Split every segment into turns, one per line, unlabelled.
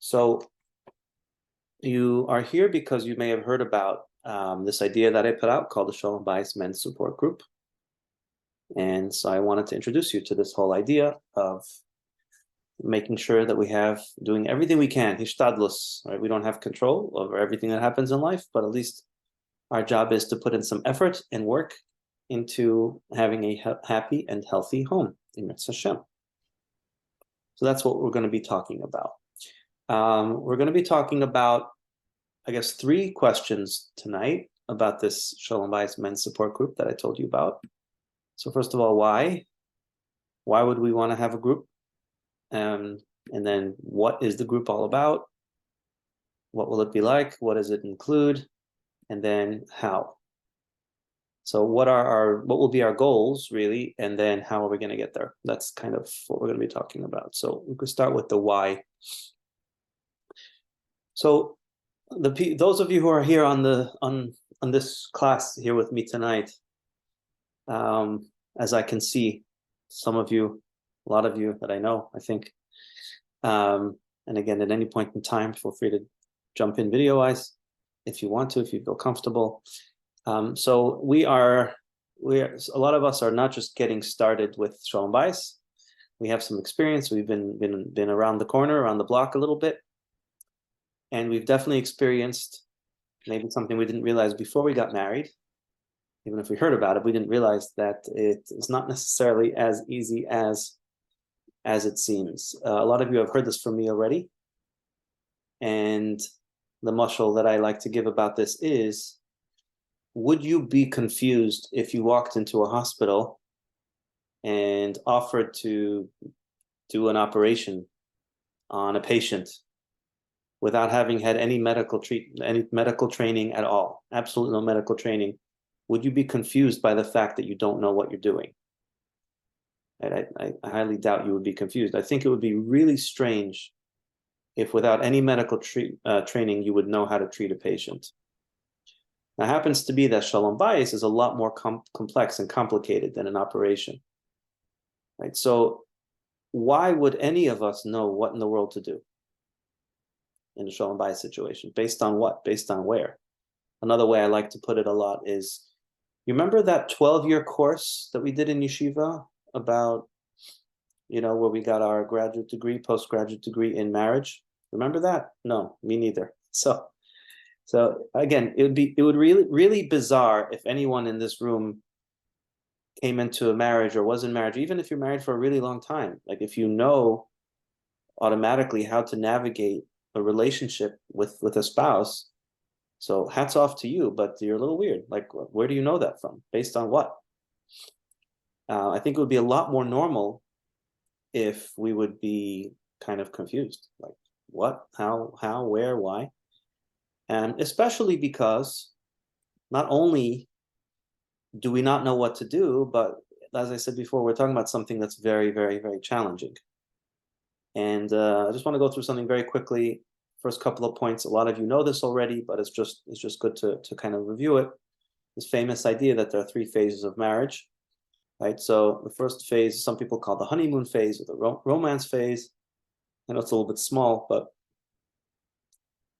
So you are here because you may have heard about this idea that I put out called the Sholom Bayis Men's Support Group. And so I wanted to introduce you to this whole idea of making sure that we have doing everything we can, hishtadlus, right? We don't have control over everything that happens in life, but at least our job is to put in some effort and work into having a happy and healthy home in Mitzvah Hashem. So that's what we're going to be talking about. We're going to be talking about, I guess, 3 questions tonight about this Sholom Bayis Men's Support Group that I told you about. So first of all, why? Why would we want to have a group? And then what is the group all about? What will it be like? What does it include? And then how? So what will be our goals really? And then how are we going to get there? That's kind of what we're going to be talking about. So we could start with the why. So those of you who are here on this class here with me tonight, as I can see, some of you, a lot of you that I know, I think, and again, at any point in time, feel free to jump in video-wise if you want to, if you feel comfortable. So a lot of us are not just getting started with Sholom Bayis. We have some experience. We've been around the corner, around the block a little bit. And we've definitely experienced maybe something we didn't realize before we got married. Even if we heard about it, we didn't realize that it is not necessarily as easy as it seems. A lot of you have heard this from me already. And the mashal that I like to give about this is, would you be confused if you walked into a hospital and offered to do an operation on a patient without having had any medical training at all, absolutely no medical training? Would you be confused by the fact that you don't know what you're doing? I highly doubt you would be confused. I think it would be really strange if without any medical training, you would know how to treat a patient. Now, it happens to be that Sholom Bayis is a lot more complex and complicated than an operation. Right? So why would any of us know what in the world to do in a Sholom Bayis situation? Based on what? Based on where? Another way I like to put it a lot is, you remember that 12-year course that we did in yeshiva about, where we got our graduate degree, postgraduate degree in marriage? Remember that? No, me neither. So again, it would really bizarre if anyone in this room came into a marriage or was in marriage, even if you're married for a really long time. Like, if you know automatically how to navigate a relationship with a spouse, so hats off to you, but you're a little weird. Like, where do you know that from? Based on what? I think it would be a lot more normal if we would be kind of confused. Like, what, how, where, why? And especially because not only do we not know what to do, but as I said before, we're talking about something that's very, very, very challenging. And I just want to go through something very quickly. First couple of points, a lot of you know this already, but it's just good to kind of review it. This famous idea that there are 3 phases of marriage, right? So the first phase, some people call the honeymoon phase or the romance phase. I know it's a little bit small, but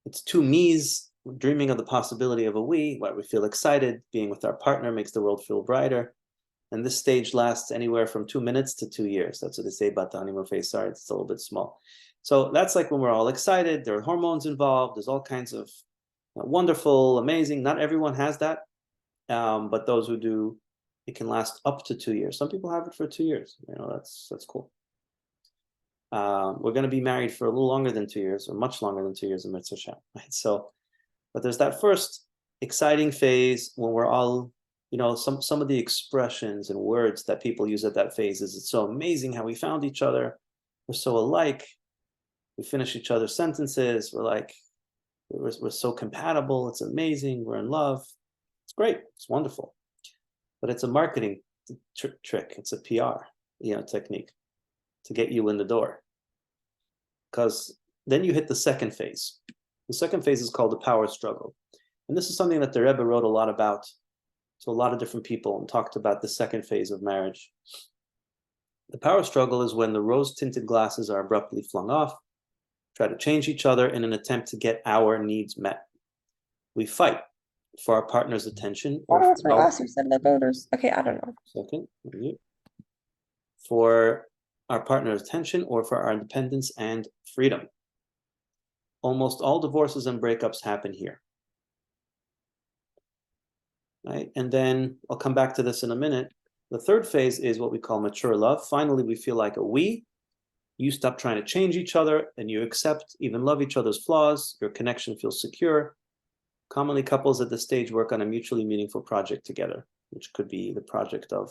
it's 2 me's dreaming of the possibility of a we, where we feel excited. Being with our partner makes the world feel brighter. And this stage lasts anywhere from 2 minutes to 2 years. That's what they say about the honeymoon phase. Sorry, it's a little bit small. So that's like when we're all excited. There are hormones involved. There's all kinds of wonderful, amazing. Not everyone has that, but those who do, it can last up to 2 years. Some people have it for 2 years. That's cool. We're going to be married for a little longer than 2 years, or much longer than 2 years in Mitzvah Hashem, right? So, but there's that first exciting phase when we're all, some of the expressions and words that people use at that phase is, it's so amazing how we found each other. We're so alike. We finish each other's sentences. We're like, we're so compatible. It's amazing. We're in love. It's great. It's wonderful. But it's a marketing trick. It's a PR, technique to get you in the door. Because then you hit the second phase. The second phase is called the power struggle. And this is something that the Rebbe wrote a lot about to a lot of different people and talked about the second phase of marriage. The power struggle is when the rose-tinted glasses are abruptly flung off try to change each other in an attempt to get our needs met. We fight for our partner's attention
Oh,
or
that's my
for
last you said the voters. Okay, I don't know.
for our partner's attention or for our independence and freedom. Almost all divorces and breakups happen here. Right? And then I'll come back to this in a minute. The third phase is what we call mature love. Finally, we feel like a we. You stop trying to change each other and you accept, even love each other's flaws. Your connection feels secure. Commonly, couples at this stage work on a mutually meaningful project together, which could be the project of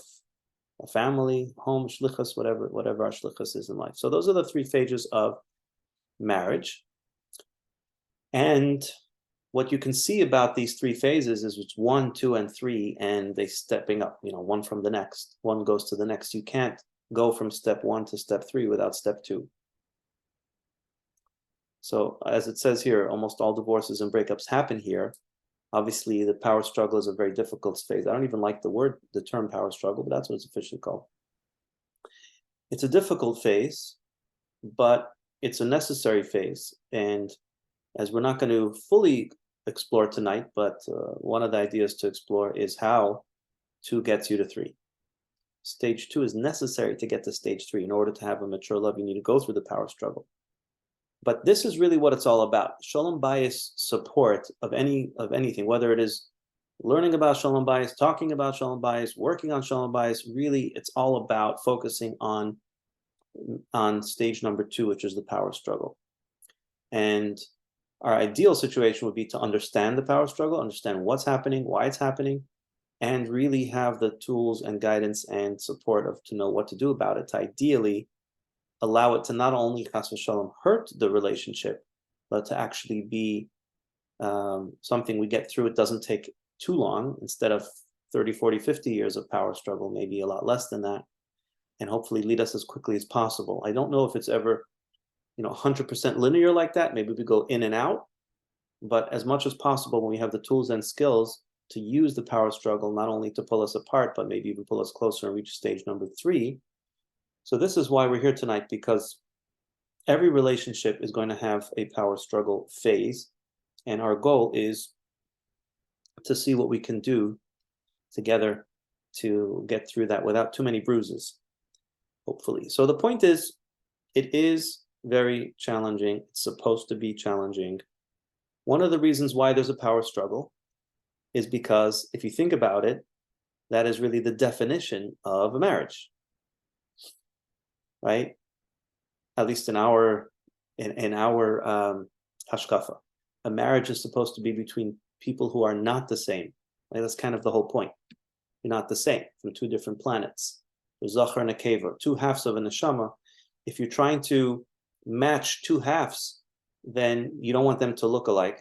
a family, home, shlichus, whatever our shlichus is in life. So those are the three phases of marriage. And what you can see about these three phases is it's 1, 2, and 3, and they stepping up, one from the next. One goes to the next. You can't go from step 1 to step 3 without step 2. So as it says here, almost all divorces and breakups happen here. Obviously, the power struggle is a very difficult phase. I don't even like the term power struggle, but that's what it's officially called. It's a difficult phase, but it's a necessary phase. And as we're not going to fully explore tonight, but one of the ideas to explore is how 2 gets you to 3. Stage 2 is necessary to get to stage 3. In order to have a mature love, you need to go through the power struggle. But this is really what it's all about. Sholom bayis support of anything, whether it is learning about sholom bayis, talking about sholom bayis, working on sholom bayis, really it's all about focusing on stage number 2, which is the power struggle. And our ideal situation would be to understand the power struggle, understand what's happening, why it's happening, and really have the tools and guidance and support to know what to do about it, to ideally allow it to not only chas v'shalom hurt the relationship, but to actually be something we get through. It doesn't take too long. Instead of 30, 40, 50 years of power struggle, maybe a lot less than that, and hopefully lead us as quickly as possible. I don't know if it's ever 100% linear like that. Maybe we go in and out, but as much as possible, when we have the tools and skills to use the power struggle, not only to pull us apart, but maybe even pull us closer and reach stage number 3. So this is why we're here tonight, because every relationship is going to have a power struggle phase, and our goal is to see what we can do together to get through that without too many bruises, hopefully. So the point is, it is very challenging. It's supposed to be challenging. One of the reasons why there's a power struggle is because if you think about it, that is really the definition of a marriage, right? At least in our hashkafa, a marriage is supposed to be between people who are not the same. Right? That's kind of the whole point. You're not the same, from 2 different planets. There's zachar and a keva, 2 halves of a neshama. If you're trying to match 2 halves, then you don't want them to look alike,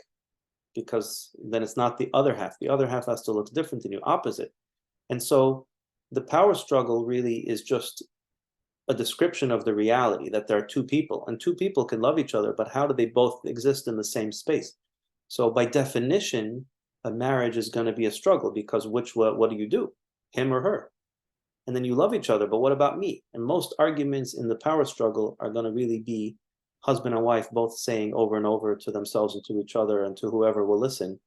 because then it's not the other half. The other half has to look different than you, opposite. And so the power struggle really is just a description of the reality that there are 2 people, and 2 people can love each other, but how do they both exist in the same space? So by definition, a marriage is going to be a struggle, because what do you do? Him or her? And then you love each other, but what about me? And most arguments in the power struggle are going to really be husband and wife both saying over and over to themselves and to each other and to whoever will listen,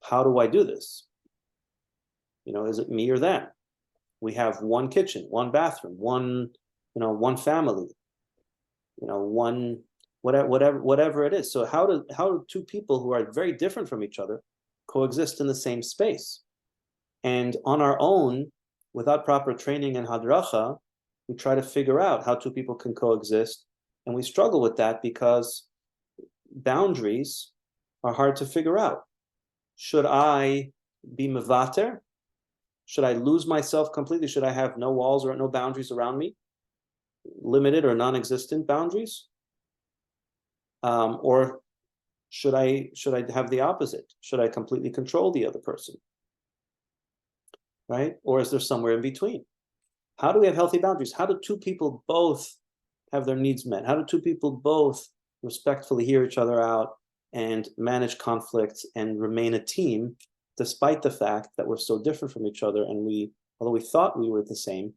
how do I do this? Is it me or them? We have 1 kitchen, 1 bathroom, one family, one whatever it is. So how do 2 people who are very different from each other coexist in the same space? And on our own, without proper training and hadracha, we try to figure out how 2 people can coexist, and we struggle with that because boundaries are hard to figure out. Should I be mevater? Should I lose myself completely? Should I have no walls or no boundaries around me? Limited or non-existent boundaries? Or should I have the opposite? Should I completely control the other person? Right? Or is there somewhere in between? How do we have healthy boundaries? How do 2 people both have their needs met? How do 2 people both respectfully hear each other out and manage conflicts and remain a team, despite the fact that we're so different from each other, and although we thought we were the same,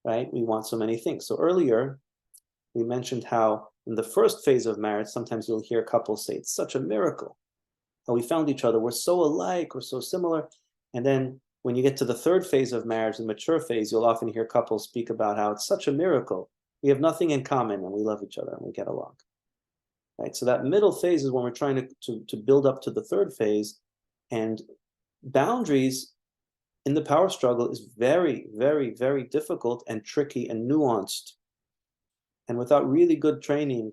right? We want so many things. So earlier, we mentioned how In the first phase of marriage, sometimes you'll hear couples say, it's such a miracle how we found each other. We're so alike, we're so similar. And then when you get to the third phase of marriage, the mature phase, you'll often hear couples speak about how it's such a miracle. We have nothing in common and we love each other and we get along. Right? So that middle phase is when we're trying to build up to the third phase. And boundaries in the power struggle is very, very, very difficult and tricky and nuanced. And without really good training,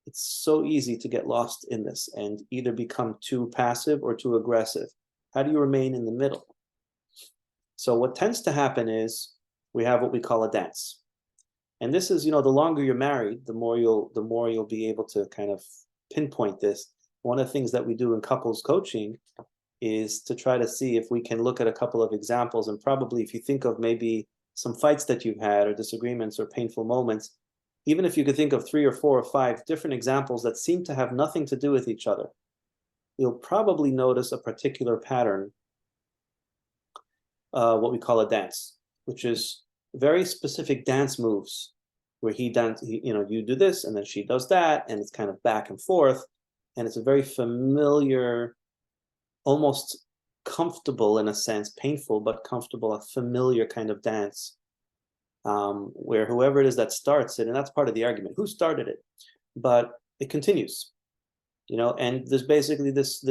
it's so easy to get lost in this and either become too passive or too aggressive. How do you remain in the middle? So what tends to happen is we have what we call a dance. And this is, the longer you're married, the more you'll be able to kind of pinpoint this. One of the things that we do in couples coaching is to try to see if we can look at a couple of examples, and probably if you think of maybe some fights that you've had or disagreements or painful moments, even if you could think of 3 or 4 or 5 different examples that seem to have nothing to do with each other, you'll probably notice a particular pattern, what we call a dance, which is very specific dance moves where you do this and then she does that, and it's kind of back and forth, and it's a very familiar, almost comfortable in a sense, painful but comfortable, a familiar kind of dance, where whoever it is that starts it, and that's part of the argument, who started it, but it continues, and there's basically this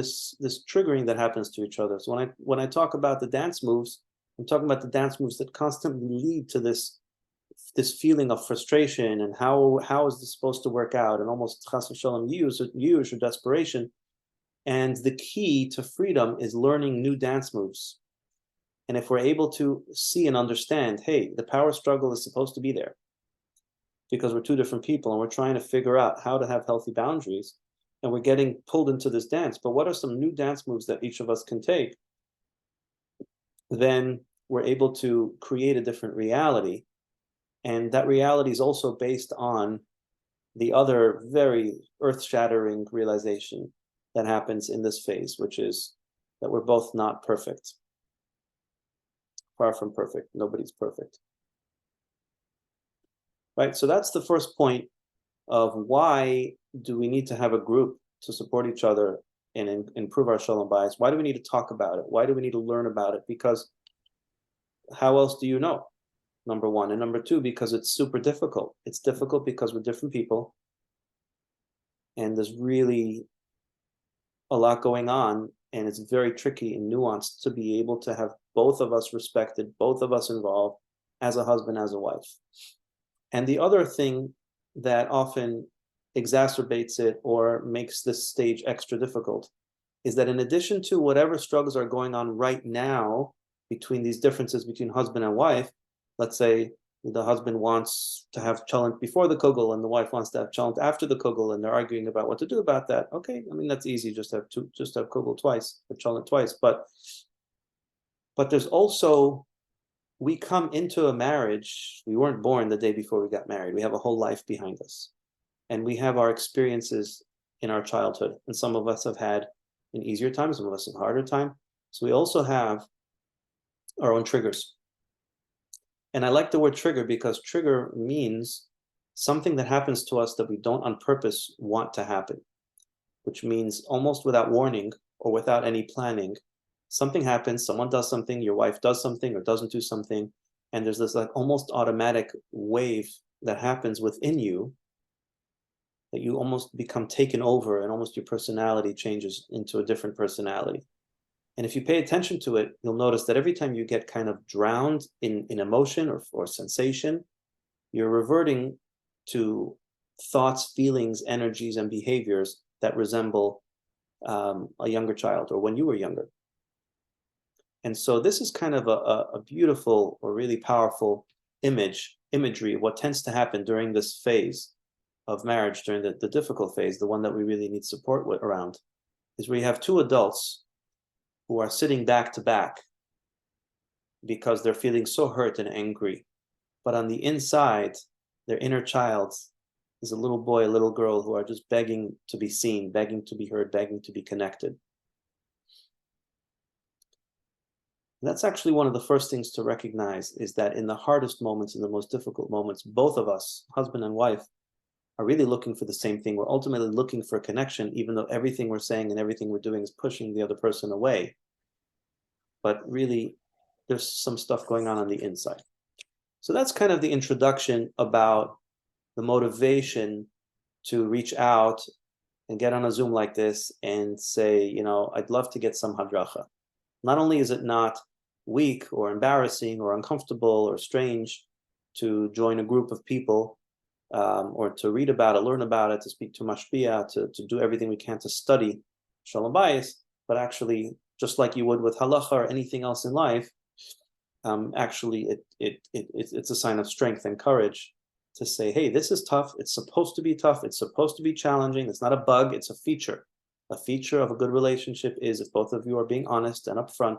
triggering that happens to each other. So when I talk about the dance moves, I'm talking about the dance moves that constantly lead to this feeling of frustration, and how is this supposed to work out, and almost chas v'sholom yush or desperation. And the key to freedom is learning new dance moves. And if we're able to see and understand, hey, the power struggle is supposed to be there because we're two different people and we're trying to figure out how to have healthy boundaries, and we're getting pulled into this dance, but what are some new dance moves that each of us can take? Then we're able to create a different reality. And that reality is also based on the other very earth-shattering realization that happens in this phase, which is that we're both not perfect. Far from perfect. Nobody's perfect. Right? So that's the first point of why do we need to have a group to support each other and improve our sholom bayis? Why do we need to talk about it? Why do we need to learn about it? Because how else do you know? Number one. And number two, because it's super difficult. It's difficult because we're different people. And there's really a lot going on. And it's very tricky and nuanced to be able to have both of us respected, both of us involved as a husband, as a wife. And the other thing that often exacerbates it or makes this stage extra difficult is that in addition to whatever struggles are going on right now between these differences between husband and wife, let's say the husband wants to have cholent before the kugel and the wife wants to have cholent after the kugel, and they're arguing about what to do about that. Okay, I mean, that's easy, just have kugel twice, or cholent twice. But there's also, we come into a marriage, we weren't born the day before we got married. We have a whole life behind us. And we have our experiences in our childhood. And some of us have had an easier time, some of us have a harder time. So we also have our own triggers. And I like the word trigger because trigger means something that happens to us that we don't on purpose want to happen, which means almost without warning or without any planning, something happens, someone does something, your wife does something or doesn't do something, and there's this like almost automatic wave that happens within you that you almost become taken over, and almost your personality changes into a different personality. And if you pay attention to it, you'll notice that every time you get kind of drowned in emotion or sensation, you're reverting to thoughts, feelings, energies, and behaviors that resemble a younger child or when you were younger. And so this is kind of a beautiful or really powerful imagery of what tends to happen during this phase of marriage, during the difficult phase, the one that we really need support around, is where you have two adults who are sitting back to back because they're feeling so hurt and angry. But on the inside, their inner child is a little boy, a little girl who are just begging to be seen, begging to be heard, begging to be connected. And that's actually one of the first things to recognize, is that in the hardest moments, in the most difficult moments, both of us, husband and wife, are really looking for the same thing. We're ultimately looking for a connection, even though everything we're saying and everything we're doing is pushing the other person away. But really, there's some stuff going on the inside. So that's kind of the introduction about the motivation to reach out and get on a Zoom like this and say, you know, I'd love to get some hadracha. Not only is it not weak or embarrassing or uncomfortable or strange to join a group of people, or to read about it, learn about it, to speak to mashpia, to do everything we can to study sholom bayis, but actually, just like you would with halacha or anything else in life, actually it's a sign of strength and courage to say, hey, this is tough. It's supposed to be tough. It's supposed to be challenging. It's not a bug. It's a feature. A feature of a good relationship is if both of you are being honest and upfront,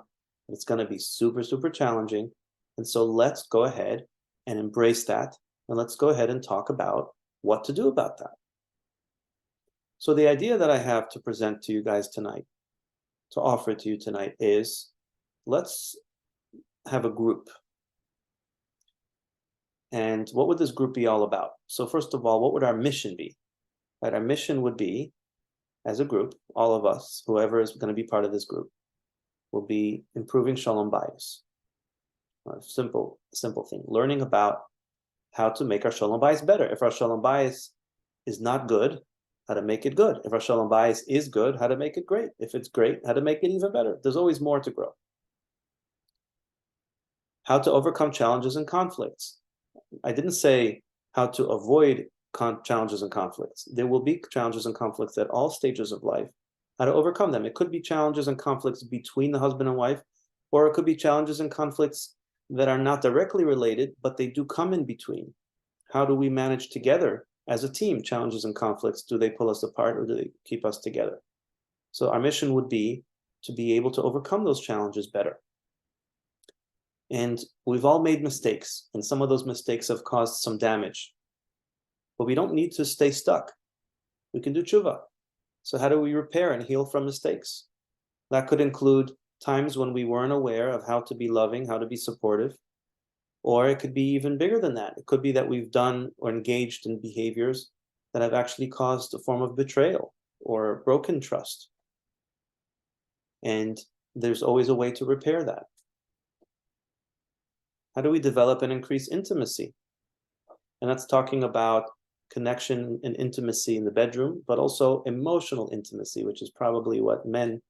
it's going to be super, super challenging. And so let's go ahead and embrace that. And let's go ahead and talk about what to do about that. So the idea that I have to present to you guys tonight, to offer to you tonight, is let's have a group. And what would this group be all about? So first of all, what would our mission be? Right, our mission would be, as a group, all of us, whoever is going to be part of this group, will be improving sholom bayis. Simple thing. Learning about how to make our sholom bayis better. If our sholom bayis is not good, how to make it good. If our sholom bayis is good, how to make it great. If it's great, how to make it even better. There's always more to grow. How to overcome challenges and conflicts. I didn't say how to avoid challenges and conflicts. There will be challenges and conflicts at all stages of life. How to overcome them. It could be challenges and conflicts between the husband and wife, or it could be challenges and conflicts that are not directly related, but they do come in between. How do we manage together as a team challenges and conflicts? Do they pull us apart or do they keep us together? So our mission would be to be able to overcome those challenges better. And we've all made mistakes, and some of those mistakes have caused some damage. But we don't need to stay stuck. We can do tshuva. So how do we repair and heal from mistakes? That could include times when we weren't aware of how to be loving, how to be supportive, or it could be even bigger than that. It could be that we've done or engaged in behaviors that have actually caused a form of betrayal or broken trust. And there's always a way to repair that. How do we develop and increase intimacy? And that's talking about connection and intimacy in the bedroom, but also emotional intimacy, which is probably what men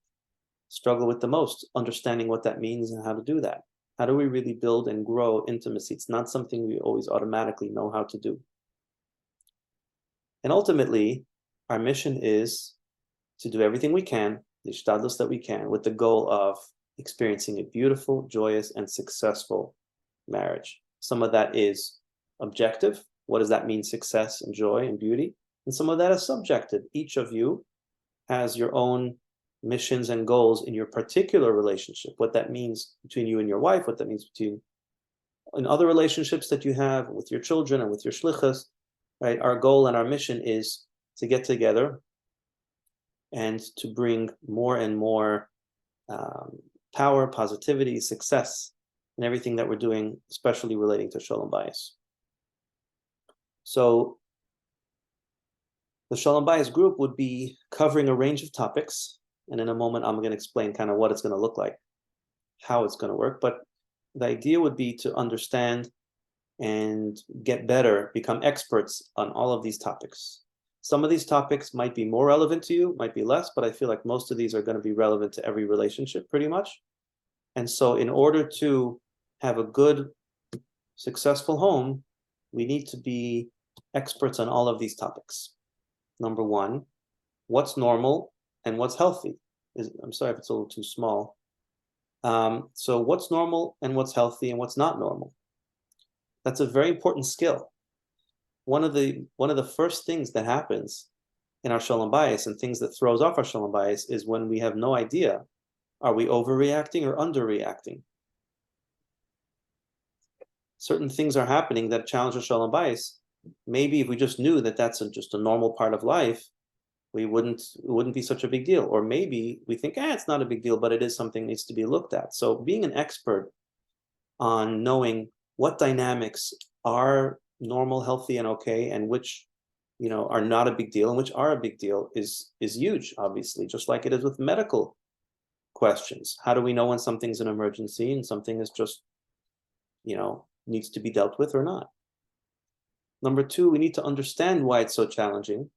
struggle with the most, understanding what that means and how to do that. How do we really build and grow intimacy? It's not something we always automatically know how to do. And ultimately, our mission is to do everything we can, the shtadlus that we can, with the goal of experiencing a beautiful, joyous, and successful marriage. Some of that is objective. What does that mean? Success and joy and beauty. And some of that is subjective. Each of you has your own missions and goals in your particular relationship. What that means between you and your wife, what that means between in other relationships that you have with your children and with your shlichus, right? Our goal and our mission is to get together and to bring more and more power, positivity, success in everything that we're doing, especially relating to sholom bayis. So the sholom bayis group would be covering a range of topics, and in a moment I'm going to explain kind of what it's going to look like, how it's going to work. But the idea would be to understand and get better, become experts on all of these topics. Some of these topics might be more relevant to you, might be less, but I feel like most of these are going to be relevant to every relationship pretty much. And so in order to have a good, successful home, we need to be experts on all of these topics. Number one, what's normal and what's healthy? I'm sorry if it's a little too small. So what's normal and what's healthy and what's not normal? That's a very important skill. One of the first things that happens in our sholom bayis and things that throws off our sholom bayis is when we have no idea, are we overreacting or underreacting? Certain things are happening that challenge our sholom bayis. Maybe if we just knew that that's just a normal part of life, it wouldn't be such a big deal. Or maybe we think, it's not a big deal, but it is something that needs to be looked at. So being an expert on knowing what dynamics are normal, healthy, and okay, and which are not a big deal and which are a big deal is huge, obviously, just like it is with medical questions. How do we know when something's an emergency and something is just, needs to be dealt with or not? Number two, we need to understand why it's so challenging.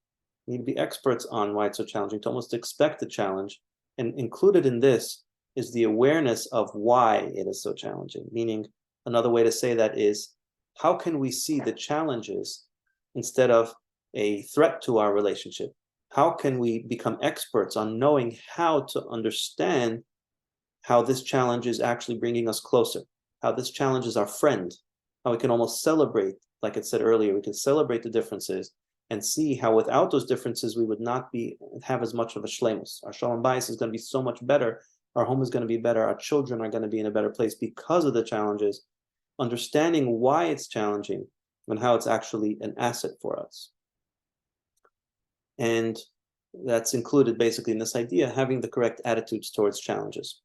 We need to be experts on why it's so challenging, to almost expect the challenge. And included in this is the awareness of why it is so challenging. Meaning, another way to say that is, how can we see the challenges instead of a threat to our relationship? How can we become experts on knowing how to understand how this challenge is actually bringing us closer, how this challenge is our friend, how we can almost celebrate, like I said earlier, we can celebrate the differences and see how without those differences, we would not have as much of a shlemus. Our sholom bayis is going to be so much better. Our home is going to be better. Our children are going to be in a better place because of the challenges. Understanding why it's challenging and how it's actually an asset for us. And that's included basically in this idea, having the correct attitudes towards challenges.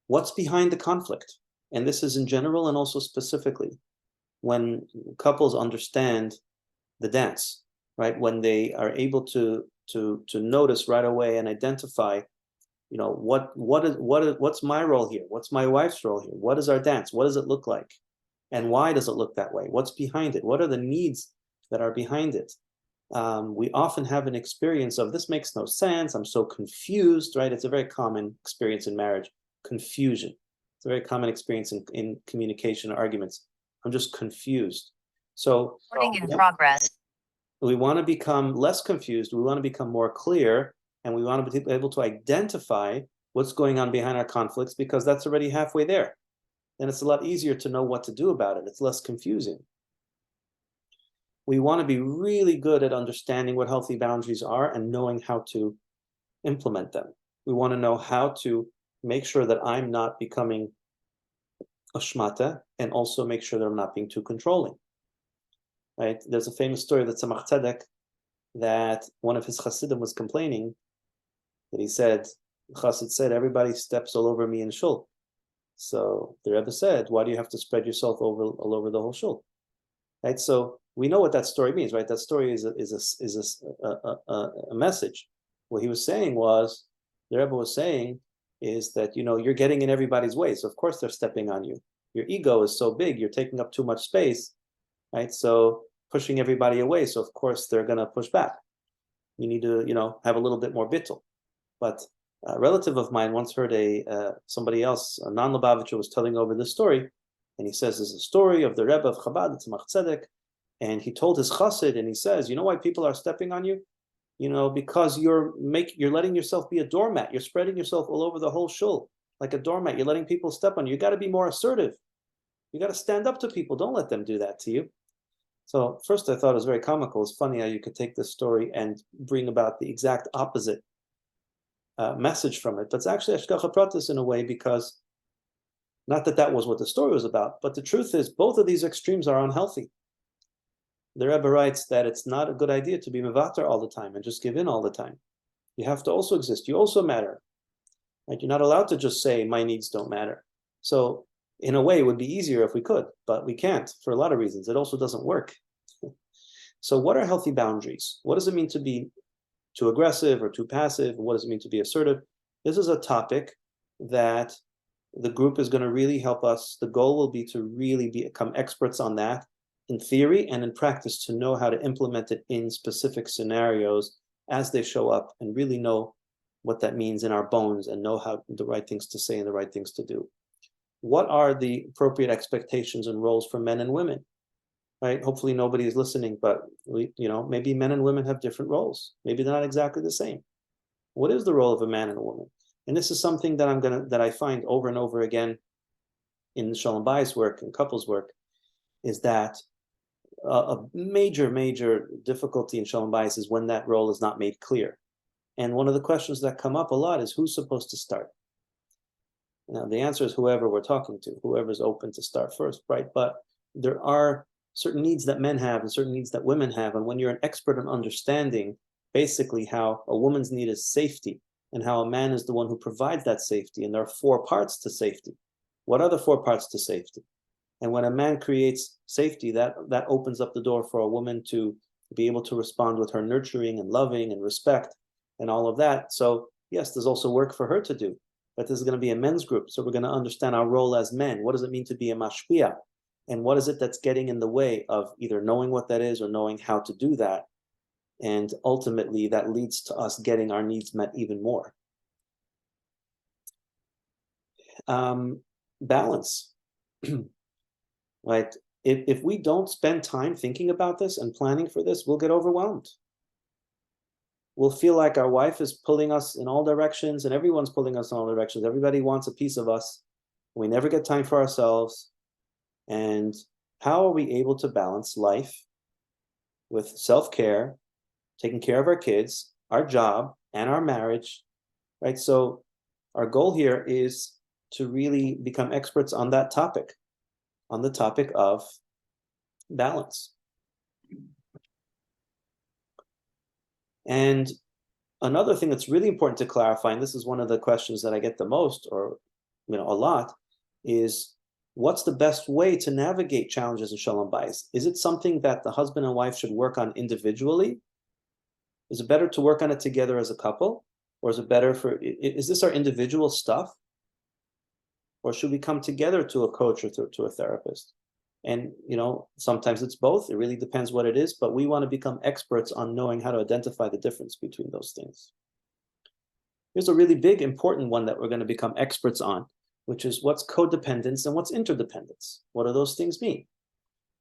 What's behind the conflict? And this is in general and also specifically when couples understand the dance, right? When they are able to notice right away and identify, what's my role here? What's my wife's role here? What is our dance? What does it look like? And why does it look that way? What's behind it? What are the needs that are behind it? We often have an experience of, this makes no sense, I'm so confused, right? It's a very common experience in marriage, confusion. It's a very common experience in communication arguments. I'm just confused. So
Recording in progress.
We want to become less confused. We want to become more clear, and we want to be able to identify what's going on behind our conflicts, because that's already halfway there. Then it's a lot easier to know what to do about it. It's less confusing. We want to be really good at understanding what healthy boundaries are and knowing how to implement them. We want to know how to make sure that I'm not becoming a shmata, and also make sure that I'm not being too controlling. Right? There's a famous story that Tzemach Tzedek, that one of his Hasidim was complaining, that he said, the Chassid said, everybody steps all over me in shul. So the Rebbe said, why do you have to spread yourself all over the whole shul? Right? So we know what that story means, right? That story is a message. What he was saying was, the Rebbe was saying, is that, you're getting in everybody's way. So of course they're stepping on you. Your ego is so big, you're taking up too much space, right? So pushing everybody away. So of course they're going to push back. You need to, have a little bit more bittul. But a relative of mine once heard somebody else, a non-Lubavitcher, was telling over this story, and he says, there's a story of the Rebbe of Chabad, it's Tzemach Tzedek, and he told his chassid, and he says, you know why people are stepping on you? Because you're letting yourself be a doormat. You're spreading yourself all over the whole shul like a doormat. You're letting people step on you. You got to be more assertive. You got to stand up to people. Don't let them do that to you. So first I thought it was very comical. It's funny how you could take this story and bring about the exact opposite message from it. But it's actually Hashgacha Pratis in a way, because not that was what the story was about, but the truth is both of these extremes are unhealthy. The Rebbe writes that it's not a good idea to be mevater all the time and just give in all the time. You have to also exist. You also matter. Right? You're not allowed to just say, my needs don't matter. So in a way, it would be easier if we could, but we can't for a lot of reasons. It also doesn't work. So what are healthy boundaries? What does it mean to be too aggressive or too passive? What does it mean to be assertive? This is a topic that the group is going to really help us. The goal will be to really become experts on that in theory and in practice, to know how to implement it in specific scenarios as they show up, and really know what that means in our bones, and know how the right things to say and the right things to do. What are the appropriate expectations and roles for men and women? Right? Hopefully nobody is listening, but maybe men and women have different roles. Maybe they're not exactly the same. What is the role of a man and a woman? And this is something that I find over and over again in sholom bayis work and couples work, is that a major difficulty in sholom bayis is when that role is not made clear. And one of the questions that come up a lot is, who's supposed to start? Now, the answer is whoever we're talking to, whoever's open to start first, right? But there are certain needs that men have and certain needs that women have. And when you're an expert in understanding basically how a woman's need is safety, and how a man is the one who provides that safety, and there are 4 parts to safety. What are the 4 parts to safety? And when a man creates safety, that opens up the door for a woman to be able to respond with her nurturing and loving and respect and all of that. So yes, there's also work for her to do, but this is going to be a men's group. So we're going to understand our role as men. What does it mean to be a mashpia? And what is it that's getting in the way of either knowing what that is or knowing how to do that? And ultimately that leads to us getting our needs met even more. Balance, right? If we don't spend time thinking about this and planning for this, we'll get overwhelmed. We'll feel like our wife is pulling us in all directions and everyone's pulling us in all directions. Everybody wants a piece of us. We never get time for ourselves. And how are we able to balance life with self-care, taking care of our kids, our job, and our marriage, right? So our goal here is to really become experts on that topic, on the topic of balance. And another thing that's really important to clarify, and this is one of the questions that I get the most, or a lot, is what's the best way to navigate challenges in sholom bayis? Is it something that the husband and wife should work on individually? Is it better to work on it together as a couple? Or is it better is this our individual stuff? Or should we come together to a coach or to a therapist? And, sometimes it's both. It really depends what it is, but we want to become experts on knowing how to identify the difference between those things. Here's a really big, important one that we're going to become experts on, which is what's codependence and what's interdependence. What do those things mean?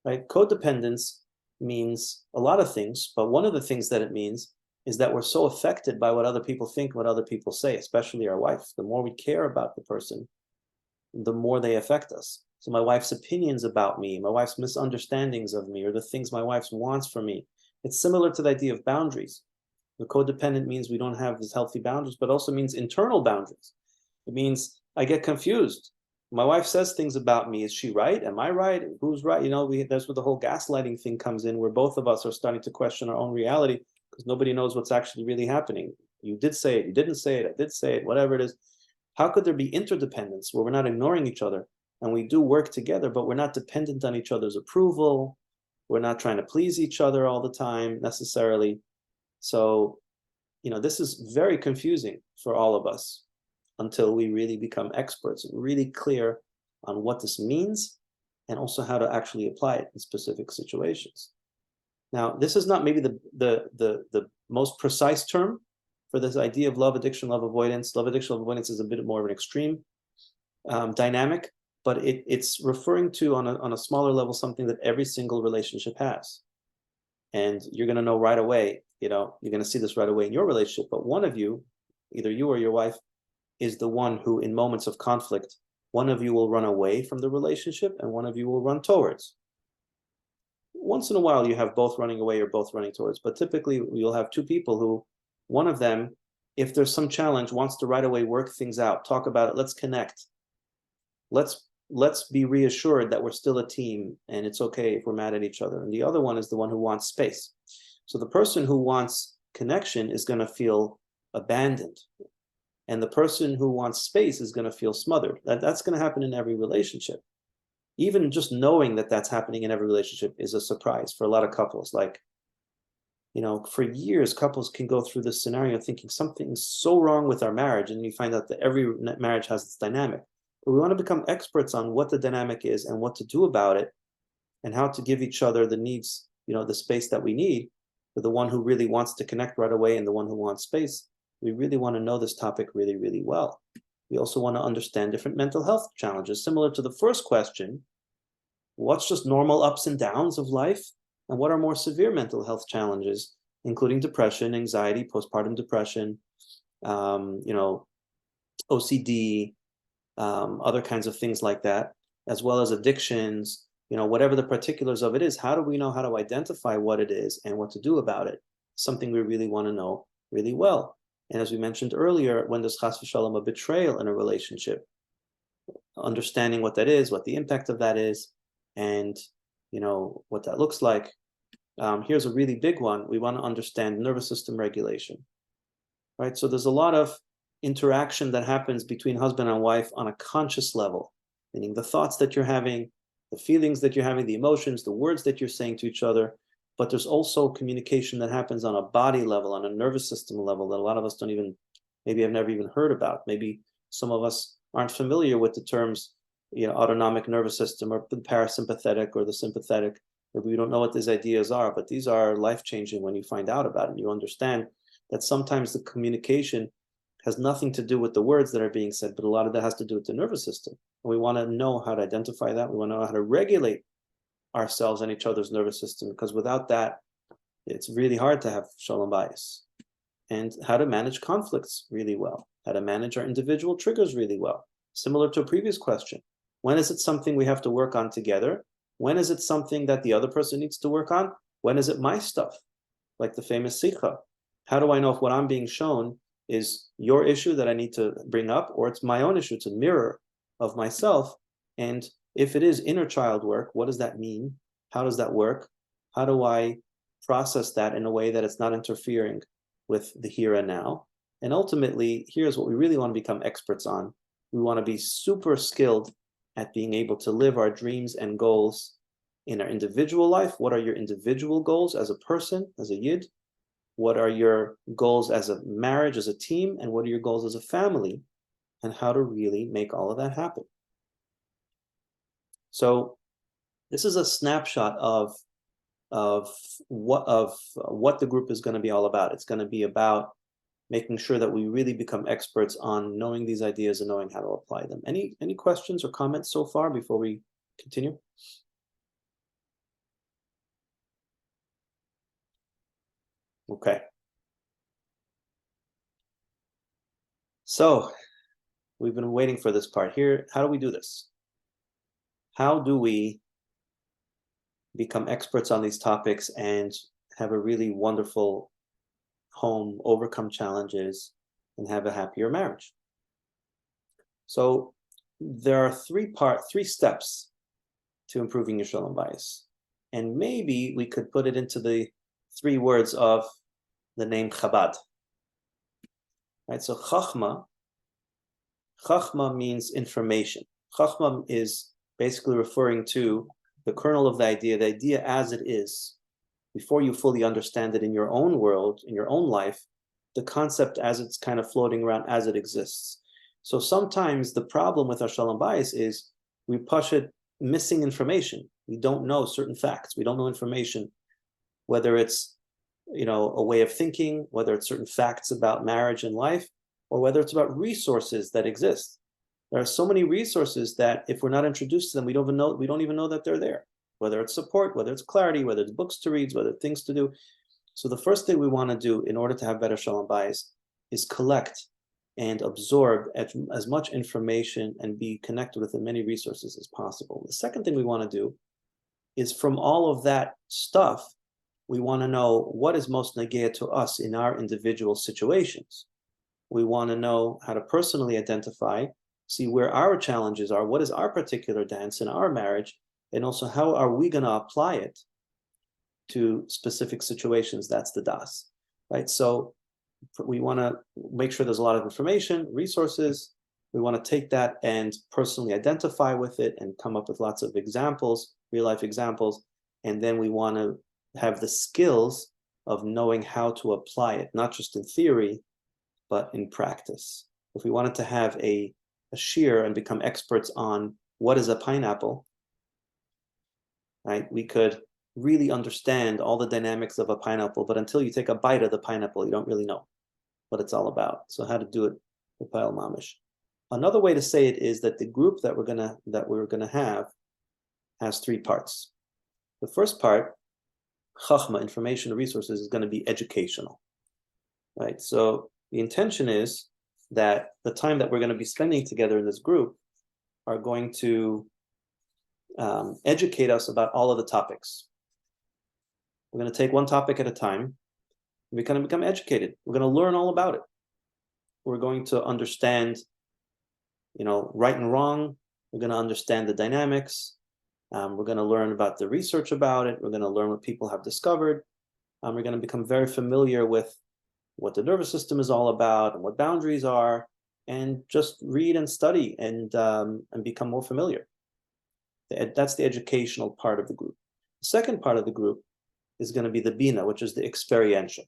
Right? Codependence means a lot of things, but one of the things that it means is that we're so affected by what other people think, what other people say, especially our wife. The more we care about the person, the more they affect us. So my wife's opinions about me, my wife's misunderstandings of me, or the things my wife wants from me. It's similar to the idea of boundaries. The codependent means we don't have these healthy boundaries, but also means internal boundaries. It means I get confused. My wife says things about me. Is she right? Am I right? Who's right? That's where the whole gaslighting thing comes in, where both of us are starting to question our own reality because nobody knows what's actually really happening. You did say it, you didn't say it, I did say it, whatever it is. How could there be interdependence where we're not ignoring each other and we do work together, but we're not dependent on each other's approval? We're not trying to please each other all the time necessarily. So, this is very confusing for all of us until we really become experts and really clear on what this means and also how to actually apply it in specific situations. Now, this is not maybe the most precise term for this idea of love addiction, love avoidance. Love addiction, love avoidance is a bit more of an extreme dynamic, but it's referring to on a smaller level something that every single relationship has. And you're going to know right away, you're going to see this right away in your relationship, but one of you, either you or your wife, is the one who in moments of conflict, one of you will run away from the relationship and one of you will run towards. Once in a while you have both running away or both running towards, but typically you'll have two people who, one of them, if there's some challenge, wants to right away work things out, talk about it, let's connect. Let's be reassured that we're still a team and it's okay if we're mad at each other. And the other one is the one who wants space. So the person who wants connection is going to feel abandoned. And the person who wants space is going to feel smothered. That's going to happen in every relationship. Even just knowing that that's happening in every relationship is a surprise for a lot of couples. Like, for years, couples can go through this scenario thinking something's so wrong with our marriage. And you find out that every marriage has this dynamic. But we want to become experts on what the dynamic is and what to do about it and how to give each other the needs, the space that we need. For the one who really wants to connect right away and the one who wants space, we really want to know this topic really, really well. We also want to understand different mental health challenges. Similar to the first question, what's just normal ups and downs of life? And what are more severe mental health challenges, including depression, anxiety, postpartum depression, OCD, other kinds of things like that, as well as addictions, whatever the particulars of it is. How do we know how to identify what it is and what to do about it? Something we really want to know really well. And as we mentioned earlier, when there's chas v'shalom a betrayal in a relationship, understanding what that is, what the impact of that is, and what that looks like. Here's a really big one. We want to understand nervous system regulation, right? So there's a lot of interaction that happens between husband and wife on a conscious level, meaning the thoughts that you're having, the feelings that you're having, the emotions, the words that you're saying to each other. but there's also communication that happens on a body level, on a nervous system level, that a lot of us don't even, maybe have never even heard about. Maybe some of us aren't familiar with the terms, autonomic nervous system, or the parasympathetic or the sympathetic. Maybe we don't know what these ideas are, but these are life-changing when you find out about it. And you understand that sometimes the communication has nothing to do with the words that are being said, but a lot of that has to do with the nervous system. And we want to know how to identify that. We want to know how to regulate ourselves and each other's nervous system, because without that, it's really hard to have sholom bayis. And how to manage conflicts really well, how to manage our individual triggers really well. Similar to a previous question, when is it something we have to work on together? When is it something that the other person needs to work on? When is it my stuff? Like the famous sikha. How do I know if what I'm being shown is your issue that I need to bring up, or it's my own issue? It's a mirror of myself. And if it is inner child work, what does that mean? How does that work? How do I process that in a way that it's not interfering with the here and now? And ultimately, here's what we really want to become experts on. We want to be super skilled at being able to live our dreams and goals in our individual life. What are your individual goals as a person, as a yid? What are your goals as a marriage, as a team? And what are your goals as a family? And how to really make all of that happen. So this is a snapshot of what the group is going to be all about. It's going to be about making sure that we really become experts on knowing these ideas and knowing how to apply them. Any questions or comments so far before we continue? Okay. So we've been waiting for this part here. How do we do this? How do we become experts on these topics and have a really wonderful home, overcome challenges, and have a happier marriage? So there are three steps to improving your sholom bayis. And maybe we could put it into the 3 words of the name Chabad. Right? So Chachma means information. Chachma is basically referring to the kernel of the idea as it is, before you fully understand it in your own world, in your own life, the concept as it's kind of floating around as it exists. So sometimes the problem with our sholom bayis is we push it missing information. We don't know certain facts. We don't know information, whether it's a way of thinking, whether it's certain facts about marriage and life, or whether it's about resources that exist. There are so many resources that if we're not introduced to them, we don't even know that they're there. Whether it's support, whether it's clarity, whether it's books to read, whether it's things to do. So the first thing we want to do in order to have better sholom bayis is collect and absorb as much information and be connected with as many resources as possible. The second thing we want to do is, from all of that stuff, we want to know what is most negea to us in our individual situations. We want to know how to personally identify, see where our challenges are, what is our particular dance in our marriage, and also how are we going to apply it to specific situations. That's the das, right? So we want to make sure there's a lot of information, resources. We want to take that and personally identify with it and come up with lots of examples, real life examples. And then we want to have the skills of knowing how to apply it, not just in theory, but in practice. If we wanted to have a shear and become experts on what is a pineapple, right? We could really understand all the dynamics of a pineapple, but until you take a bite of the pineapple, you don't really know what it's all about. So how to do it with Pile Mamish. Another way to say it is that the group that we're gonna have has 3 parts. The first part, Chachma, information and resources, is going to be educational, right? So the intention is that the time that we're going to be spending together in this group are going to educate us about all of the topics. We're going to take one topic at a time. We're going to become educated. We're going to learn all about it. We're going to understand, right and wrong. We're going to understand the dynamics. We're going to learn about the research about it. We're going to learn what people have discovered. We're going to become very familiar with what the nervous system is all about and what boundaries are, and just read and study and become more familiar. That's the educational part of the group. The second part of the group is going to be the bina, which is the experiential,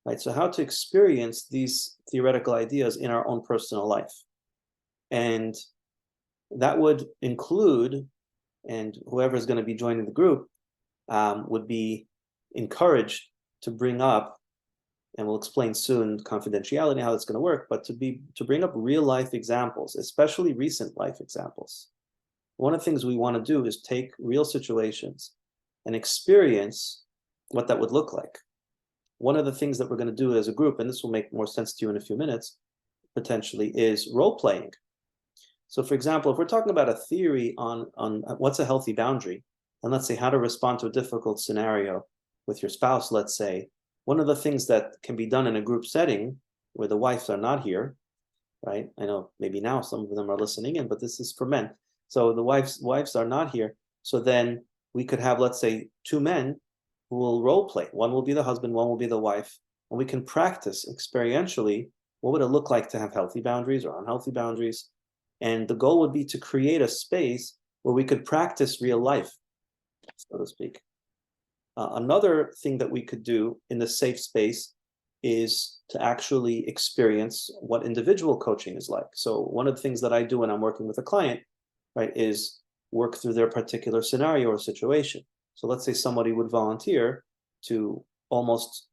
right? So how to experience these theoretical ideas in our own personal life. And that would include, and whoever is going to be joining the group would be encouraged to bring up, and we'll explain soon confidentiality, how that's going to work, but to bring up real life examples, especially recent life examples. One of the things we want to do is take real situations and experience what that would look like. One of the things that we're going to do as a group, and this will make more sense to you in a few minutes, potentially, is role playing. So for example, if we're talking about a theory on what's a healthy boundary, and let's say how to respond to a difficult scenario with your spouse, let's say, one of the things that can be done in a group setting where the wives are not here, right? I know maybe now some of them are listening in, but this is for men. So the wives are not here. So then we could have, let's say, two men who will role play. One will be the husband, one will be the wife, and we can practice experientially what would it look like to have healthy boundaries or unhealthy boundaries. And the goal would be to create a space where we could practice real life, so to speak. Another thing that we could do in the safe space is to actually experience what individual coaching is like. So one of the things that I do when I'm working with a client, right, is work through their particular scenario or situation. So let's say somebody would volunteer to almost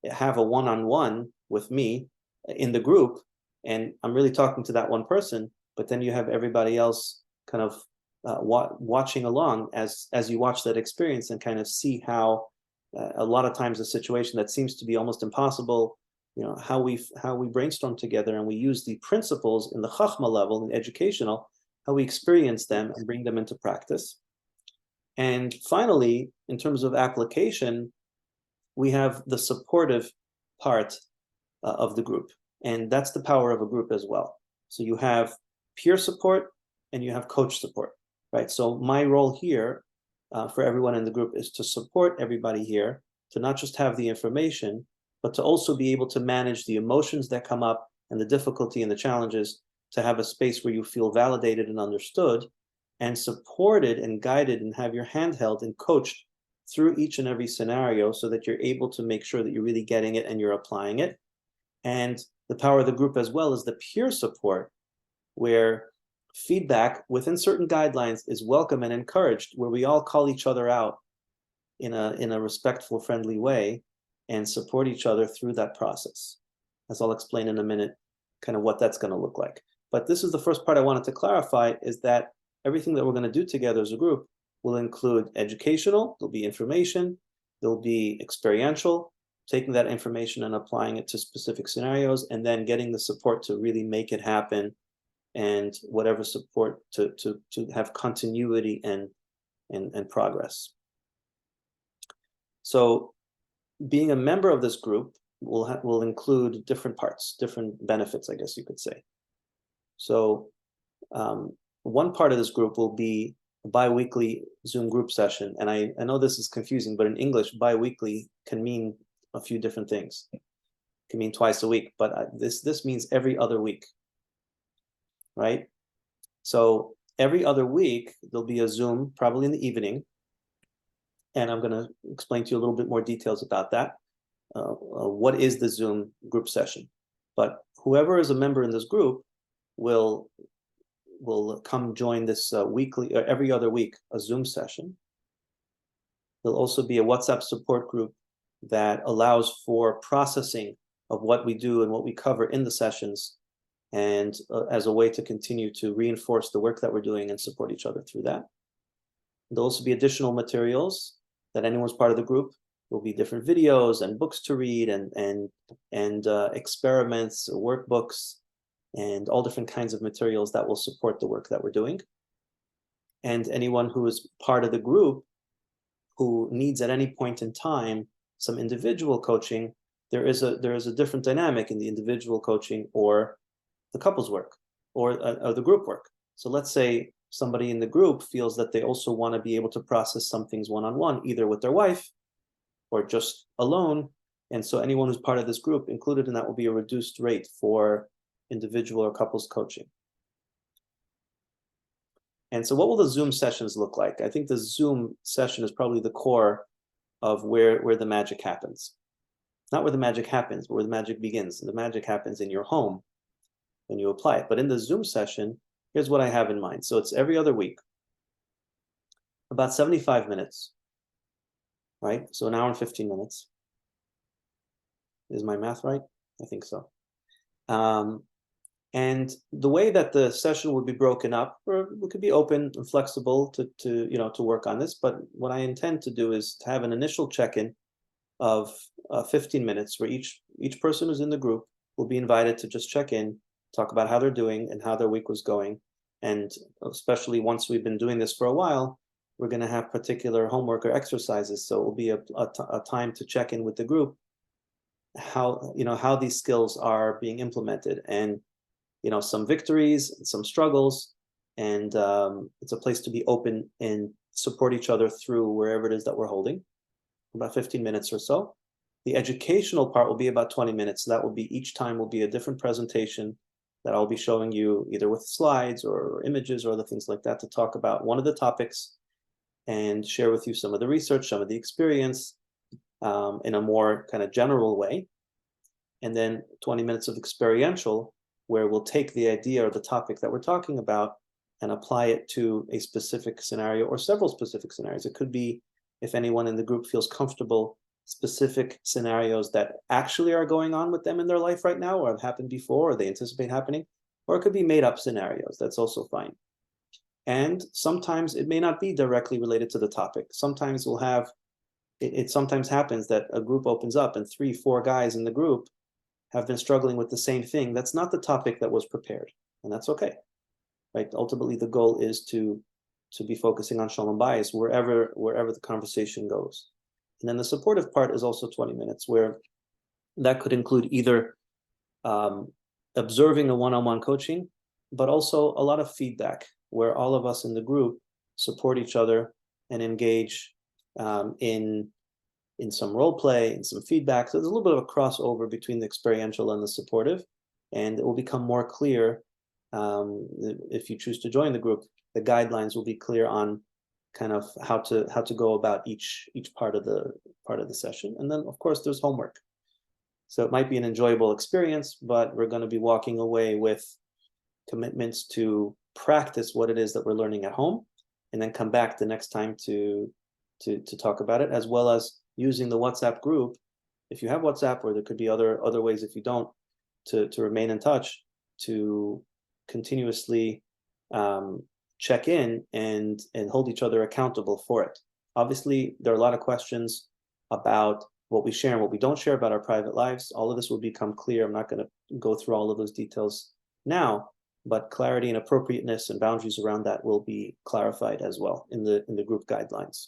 have a one-on-one with me in the group, and I'm really talking to that one person, but then you have everybody else kind of watching along as you watch that experience and kind of see how a lot of times a situation that seems to be almost impossible, how we brainstorm together and we use the principles in the chachma level, the educational, how we experience them and bring them into practice. And finally, in terms of application, we have the supportive part of the group, and that's the power of a group as well. So you have peer support and you have coach support, right? So my role here for everyone in the group is to support everybody here, to not just have the information, but to also be able to manage the emotions that come up and the difficulty and the challenges, to have a space where you feel validated and understood and supported and guided and have your hand held and coached through each and every scenario so that you're able to make sure that you're really getting it and you're applying it. And the power of the group as well is the peer support, where feedback within certain guidelines is welcome and encouraged, where we all call each other out in a respectful, friendly way and support each other through that process. As I'll explain in a minute, kind of what that's going to look like. But this is the first part I wanted to clarify, is that everything that we're going to do together as a group will include educational, there'll be information, there'll be experiential, taking that information and applying it to specific scenarios, and then getting the support to really make it happen, and whatever support to have continuity and progress. So being a member of this group will include different parts, different benefits, I guess you could say. So one part of this group will be a bi-weekly Zoom group session. And I know this is confusing, but in English, bi-weekly can mean a few different things. It can mean twice a week, but this means every other week, right? So every other week, there'll be a Zoom, probably in the evening. And I'm going to explain to you a little bit more details about that. What is the Zoom group session? But whoever is a member in this group will come join this weekly, or every other week, a Zoom session. There'll also be a WhatsApp support group that allows for processing of what we do and what we cover in the sessions, and as a way to continue to reinforce the work that we're doing and support each other through that. There'll also be additional materials that anyone's part of the group. Will be different videos and books to read and experiments, workbooks, and all different kinds of materials that will support the work that we're doing. And anyone who is part of the group who needs at any point in time some individual coaching, there is a different dynamic in the individual coaching or the couples work or the group work. So let's say somebody in the group feels that they also want to be able to process some things one-on-one, either with their wife or just alone. And so anyone who's part of this group, included in that, will be a reduced rate for individual or couples coaching. And so what will the Zoom sessions look like? I think the Zoom session is probably the core of where the magic happens. Not where the magic happens, but where the magic begins. The magic happens in your home when you apply it. But in the Zoom session, here's what I have in mind. So it's every other week, about 75 minutes, right? So an hour and 15 minutes. Is my math right? I think so. And the way that the session would be broken up, or it could be open and flexible to work on this. But what I intend to do is to have an initial check-in of 15 minutes where each person who's in the group will be invited to just check in, talk about how they're doing and how their week was going. And especially once we've been doing this for a while, we're going to have particular homework or exercises. So it will be a time to check in with the group, how these skills are being implemented, and some victories, some struggles, and it's a place to be open and support each other through wherever it is that we're holding. About 15 minutes or so. The educational part will be about 20 minutes. So that will be, each time will be a different presentation that I'll be showing you either with slides or images or other things like that to talk about one of the topics and share with you some of the research, some of the experience in a more kind of general way. And then 20 minutes of experiential, where we'll take the idea or the topic that we're talking about and apply it to a specific scenario or several specific scenarios. It could be, if anyone in the group feels comfortable, specific scenarios that actually are going on with them in their life right now or have happened before or they anticipate happening, or it could be made up scenarios. That's also fine. And sometimes it may not be directly related to the topic. Sometimes we'll have, it sometimes happens that a group opens up and 3-4 guys in the group have been struggling with the same thing. That's not the topic that was prepared, and that's okay, right? Ultimately, the goal is to be focusing on sholom bayis wherever the conversation goes. And then the supportive part is also 20 minutes, where that could include either observing a one-on-one coaching, but also a lot of feedback, where all of us in the group support each other and engage in some role play and some feedback. So there's a little bit of a crossover between the experiential and the supportive, and it will become more clear if you choose to join the group. The guidelines will be clear on kind of how to go about each part of the session. And then of course there's homework. So it might be an enjoyable experience, but we're going to be walking away with commitments to practice what it is that we're learning at home, and then come back the next time to talk about it, as well as using the WhatsApp group, if you have WhatsApp, or there could be other ways if you don't, to remain in touch, to continuously check in and hold each other accountable for it. Obviously, there are a lot of questions about what we share and what we don't share about our private lives. All of this will become clear. I'm not going to go through all of those details now, but clarity and appropriateness and boundaries around that will be clarified as well in the group guidelines.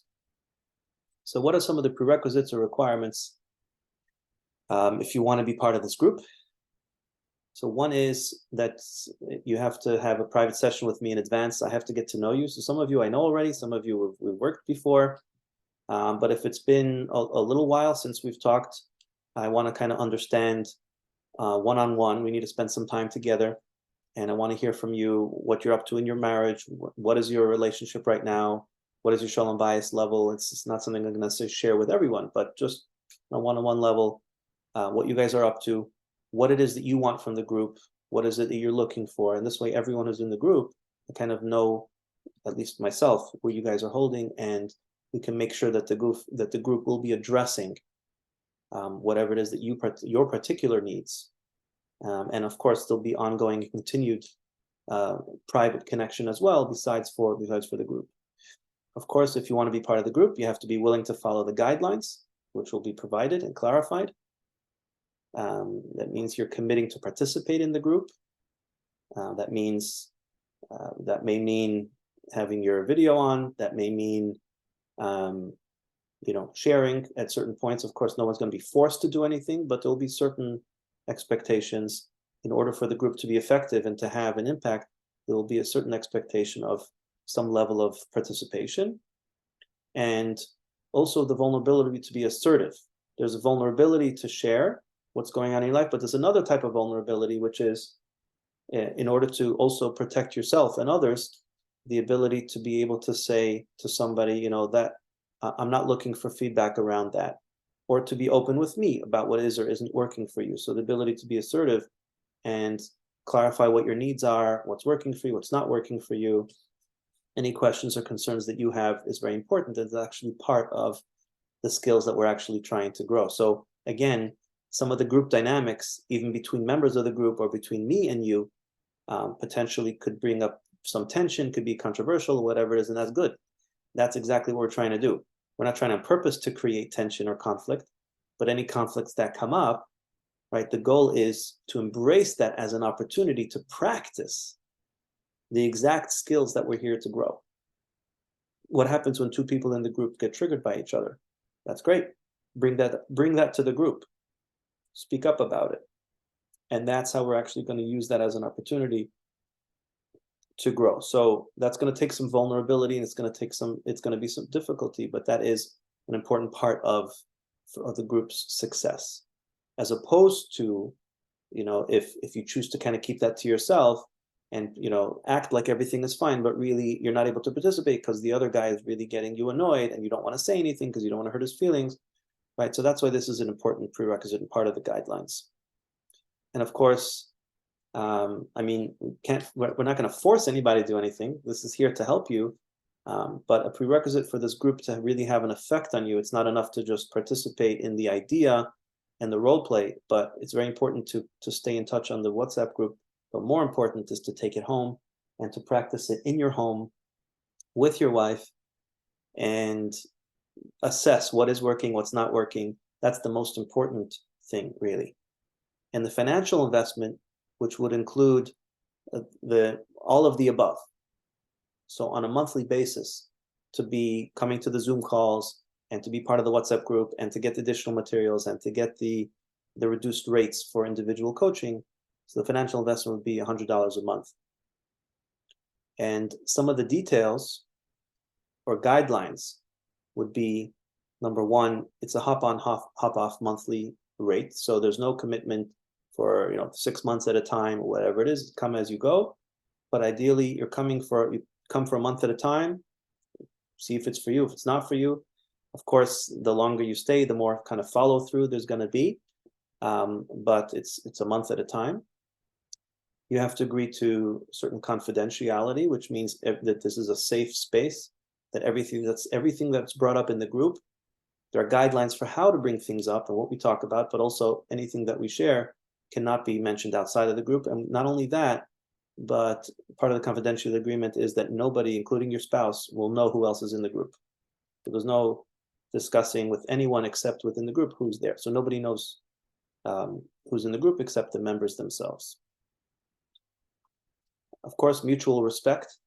So what are some of the prerequisites or requirements if you want to be part of this group? So one is that you have to have a private session with me in advance. I have to get to know you. So some of you I know already, some of you we've worked before. But if it's been a little while since we've talked, I want to kind of understand one-on-one. We need to spend some time together. And I want to hear from you what you're up to in your marriage. What is your relationship right now? What is your sholom bayis level? It's not something I'm going to necessarily share with everyone, but just on a one-on-one level, what you guys are up to, what it is that you want from the group, what is it that you're looking for. And this way, everyone who's in the group, I kind of know, at least myself, where you guys are holding, and we can make sure that the group will be addressing whatever it is that your particular needs. And of course, there'll be ongoing and continued private connection as well, besides for the group. Of course, if you want to be part of the group, you have to be willing to follow the guidelines, which will be provided and clarified. That means you're committing to participate in the group. That may mean having your video on. That may mean sharing at certain points. Of course, no one's going to be forced to do anything, but there'll be certain expectations. In order for the group to be effective and to have an impact, there will be a certain expectation of some level of participation, and also the vulnerability to be assertive. There's a vulnerability to share what's going on in your life, but there's another type of vulnerability, which is in order to also protect yourself and others, the ability to be able to say to somebody, that I'm not looking for feedback around that, or to be open with me about what is or isn't working for you. So the ability to be assertive and clarify what your needs are, what's working for you, what's not working for you. Any questions or concerns that you have is very important. It's actually part of the skills that we're actually trying to grow. So again, some of the group dynamics, even between members of the group or between me and you, potentially could bring up some tension, could be controversial, whatever it is, and that's good. That's exactly what we're trying to do. We're not trying on purpose to create tension or conflict, but any conflicts that come up, right? The goal is to embrace that as an opportunity to practice the exact skills that we're here to grow. What happens when two people in the group get triggered by each other? That's great. Bring that to the group. Speak up about it. And that's how we're actually going to use that as an opportunity to grow. So that's going to take some vulnerability, and it's going to be some difficulty, but that is an important part of the group's success. As opposed to, if you choose to kind of keep that to yourself and, act like everything is fine, but really you're not able to participate because the other guy is really getting you annoyed and you don't want to say anything because you don't want to hurt his feelings, right? So that's why this is an important prerequisite and part of the guidelines. And of course, we're not going to force anybody to do anything. This is here to help you. But a prerequisite for this group to really have an effect on you, it's not enough to just participate in the idea and the role play, but it's very important to stay in touch on the WhatsApp group. But more important is to take it home and to practice it in your home with your wife and assess what is working, what's not working. That's the most important thing, really. And the financial investment, which would include all of the above. So on a monthly basis, to be coming to the Zoom calls and to be part of the WhatsApp group and to get additional materials and to get the reduced rates for individual coaching. So the financial investment would be $100 a month. And some of the details or guidelines would be, number one, it's a hop on, hop off monthly rate. So there's no commitment for 6 months at a time or whatever it is. Come as you go. But ideally, you come for a month at a time. See if it's for you. If it's not for you, of course, the longer you stay, the more kind of follow through there's going to be. But it's a month at a time. You have to agree to certain confidentiality, which means that this is a safe space. That everything that's brought up in the group, there are guidelines for how to bring things up and what we talk about, but also anything that we share cannot be mentioned outside of the group. And not only that, but part of the confidentiality agreement is that nobody, including your spouse, will know who else is in the group. So there's no discussing with anyone except within the group who's there. So nobody knows who's in the group except the members themselves. Of course, mutual respect.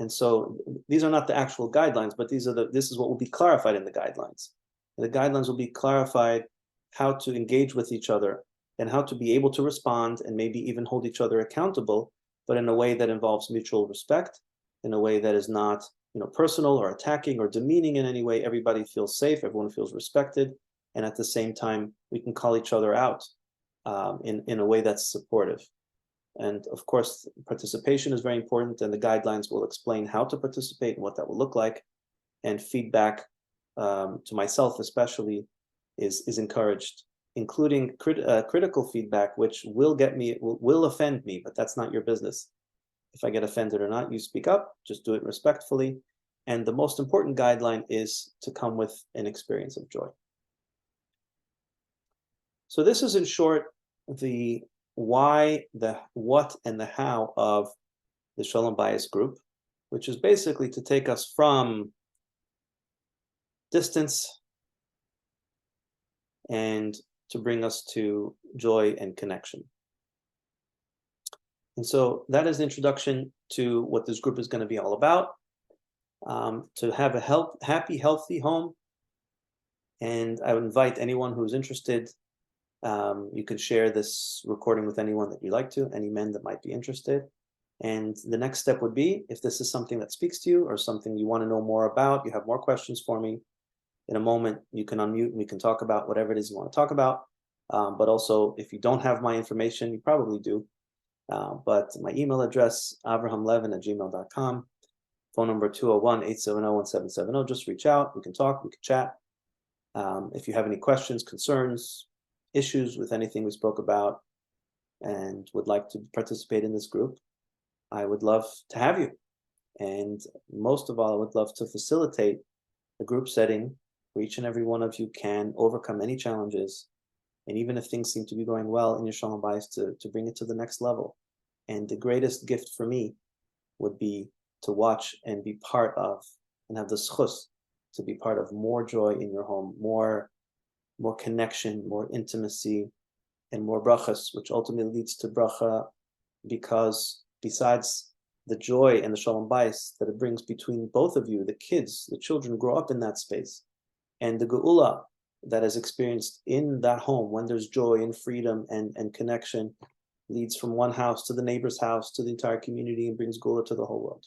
And so these are not the actual guidelines, but this is what will be clarified in the guidelines. And the guidelines will be clarified how to engage with each other and how to be able to respond and maybe even hold each other accountable, but in a way that involves mutual respect, in a way that is not personal or attacking or demeaning in any way. Everybody feels safe, everyone feels respected, and at the same time, we can call each other out in a way that's supportive. And of course, participation is very important, and the guidelines will explain how to participate and what that will look like. And feedback to myself especially is encouraged, including critical feedback, which will offend me, but that's not your business. If I get offended or not, you speak up, just do it respectfully. And the most important guideline is to come with an experience of joy. So this is in short the why, the what, and the how of the Sholom Bayis group, which is basically to take us from distance and to bring us to joy and connection. And so that is the introduction to what this group is going to be all about, to have a happy, healthy home. And I would invite anyone who's interested. You can share this recording with anyone that you like to, any men that might be interested. And the next step would be, if this is something that speaks to you or something you want to know more about, you have more questions for me, in a moment you can unmute and we can talk about whatever it is you want to talk about. But also, if you don't have my information, you probably do. But my email address, abrahamlevin@gmail.com. phone number 201-870-1770. Just reach out. We can talk. We can chat. If you have any questions, concerns, issues with anything we spoke about, and would like to participate in this group, I would love to have you. And most of all, I would love to facilitate a group setting where each and every one of you can overcome any challenges. And even if things seem to be going well in your sholom bayis, to bring it to the next level. And the greatest gift for me would be to watch and be part of, and have the schus to be part of more joy in your home, more connection, more intimacy, and more brachas, which ultimately leads to bracha, because besides the joy and the sholom bayis that it brings between both of you, the kids, the children grow up in that space, and the geula that is experienced in that home when there's joy and freedom and connection leads from one house to the neighbor's house to the entire community and brings geula to the whole world.